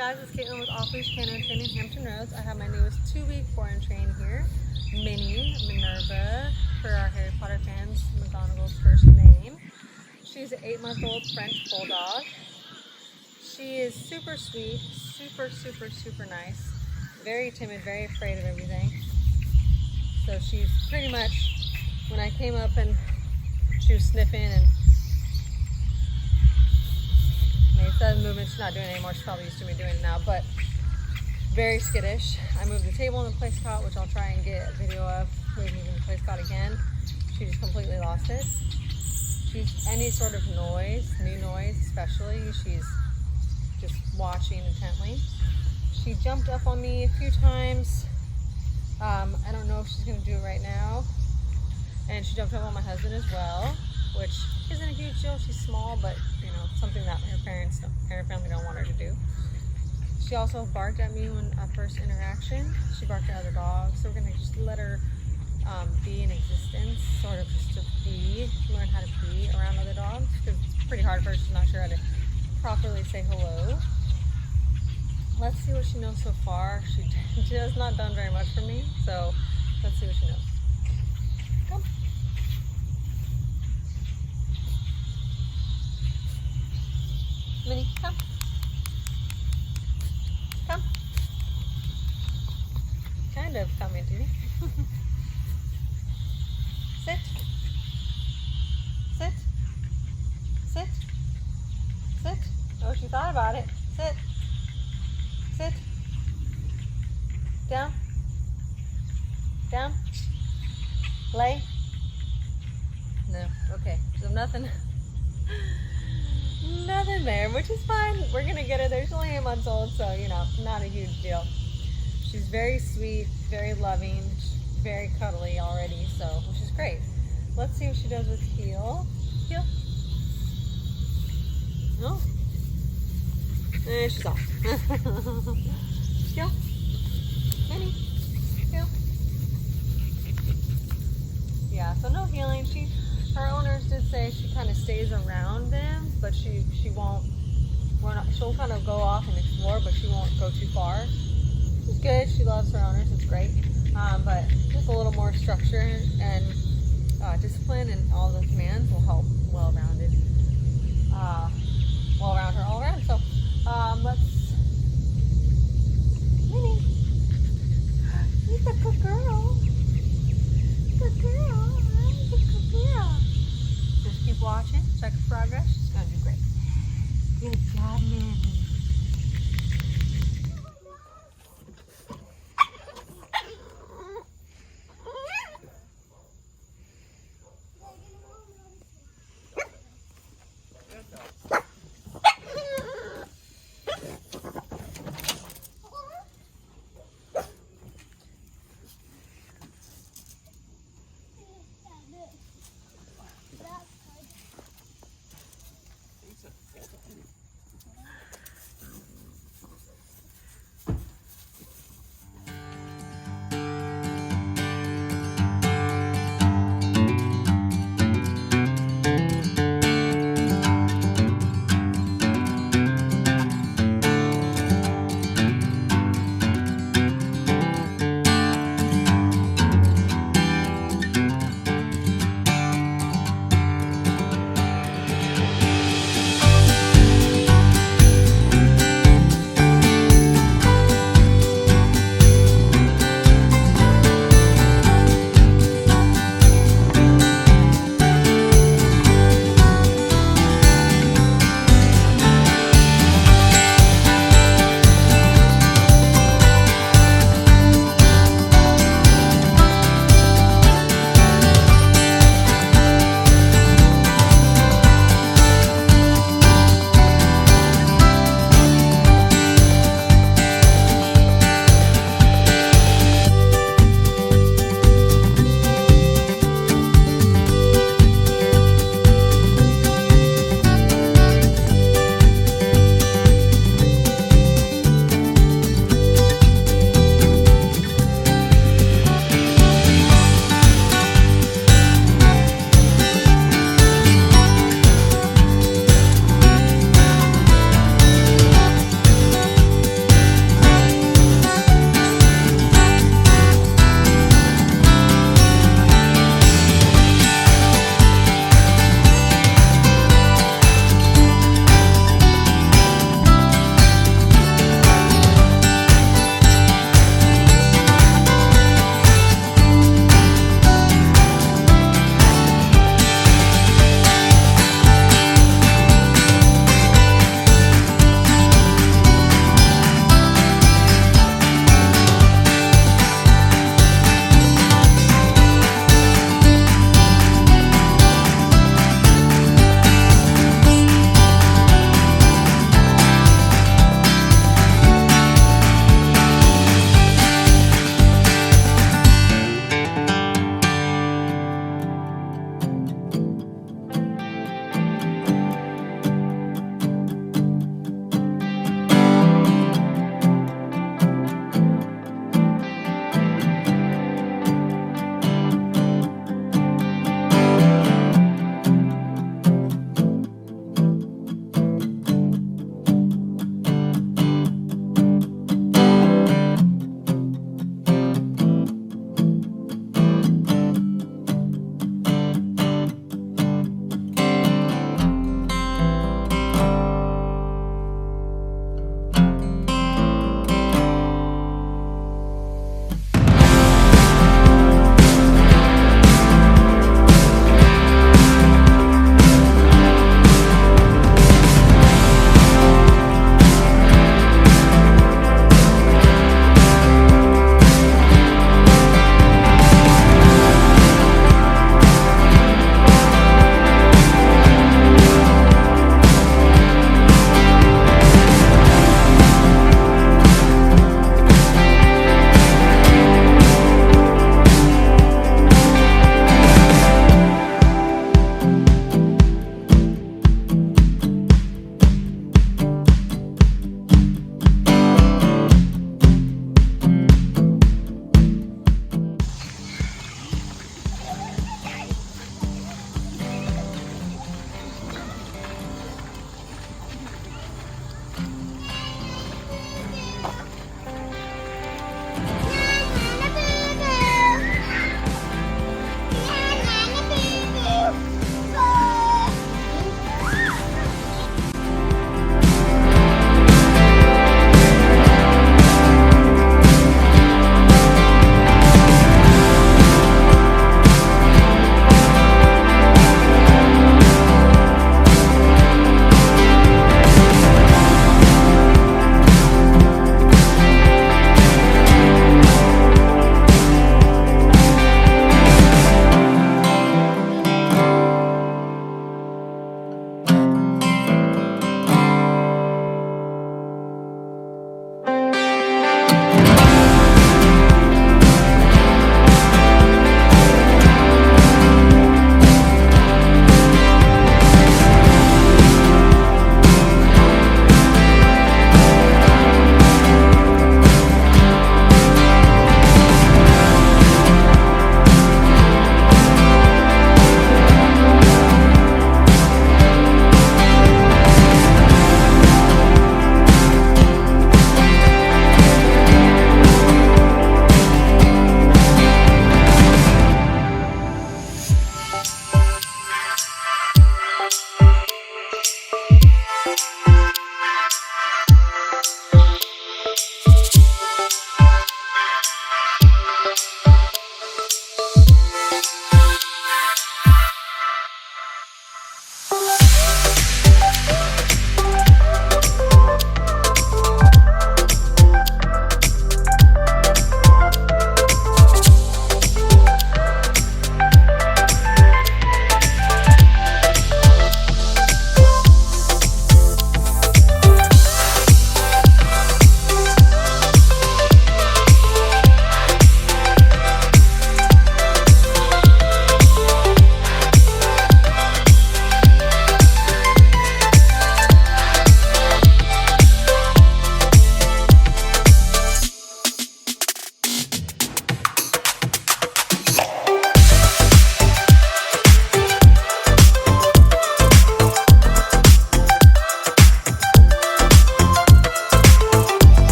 guys? It's Caitlin with Off Leash Canine Training, Hampton Roads. I have my newest 2-week foreign train here, Minerva, for our Harry Potter fans, McGonagall's first name. She's an 8-month-old French Bulldog. She is super sweet, super nice, very timid, very afraid of everything. So she's pretty much, when I came up and she was sniffing and made sudden movements, she's not doing it anymore, she's probably used to me doing it now, but very skittish. I moved the table in the place cot, which I'll try and get a video of, moving the place cot again. She just completely lost it. She's any sort of noise, new noise especially, she's just watching intently. She jumped up on me a few times. I don't know if she's gonna do it right now. And she jumped up on my husband as well, which isn't a huge deal. She's small, but you know, something that her family don't want her to do. She also barked at me when at first interaction. She barked at other dogs, so we're gonna just let her be in existence, sort of just to learn how to be around other dogs, because it's pretty hard for her. She's not sure how to properly say hello. Let's see what she knows so far. She has not done very much for me, so let's see what she knows. Come. Minnie, come. Come. Kind of coming to me. Sit. Sit. Sit. Sit. Oh, she thought about it. Sit. Sit. Down. Down. Lay. No. Okay. So nothing. Nothing there, which is fine. We're gonna get her there. She's only 8 months old, so you know, not a huge deal. She's very sweet, very loving, very cuddly already, so which is great. Let's see what she does with heel. Heel. No. She's off. Heel. Minnie. Heel. Yeah, so no healing. Her owners did say she kind of stays around them, but she'll kind of go off and explore, but she won't go too far. It's good. She loves her owners. It's great. But just a little more structure and discipline and all the commands will help well-rounded, well-round her all around. So let's, Minnie, you're a good girl. Good girl. Good girl. Just keep watching, check her progress. She's gonna do great. Good job, Minnie.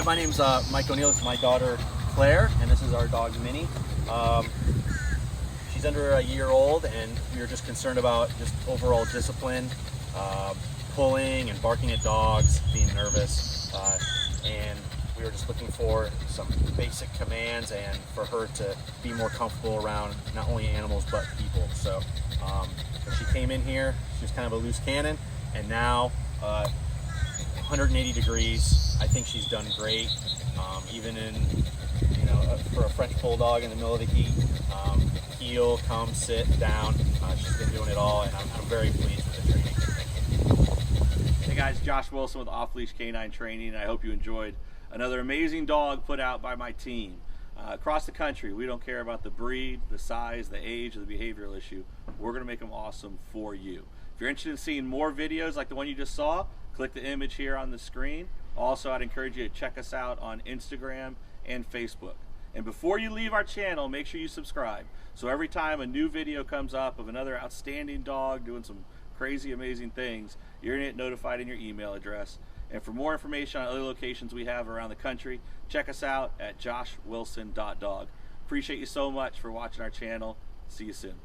my name's Mike O'Neill. This is my daughter Claire, and this is our dog Minnie. She's under a year old, and we were just concerned about just overall discipline, pulling and barking at dogs, being nervous, and we were just looking for some basic commands and for her to be more comfortable around not only animals but people. So when she came in here, she was kind of a loose cannon, and now 180 degrees. I think she's done great, even in, for a French Bulldog in the middle of the heat. Heel, come, sit, down. She's been doing it all, and I'm very pleased with the training. Hey guys, Josh Wilson with Off Leash Canine Training, and I hope you enjoyed another amazing dog put out by my team. Across the country, we don't care about the breed, the size, the age, or the behavioral issue. We're going to make them awesome for you. If you're interested in seeing more videos like the one you just saw, click the image here on the screen. Also, I'd encourage you to check us out on Instagram and Facebook. And before you leave our channel, make sure you subscribe. So every time a new video comes up of another outstanding dog doing some crazy, amazing things, you're going to get notified in your email address. And for more information on other locations we have around the country, check us out at joshwilson.dog. Appreciate you so much for watching our channel. See you soon.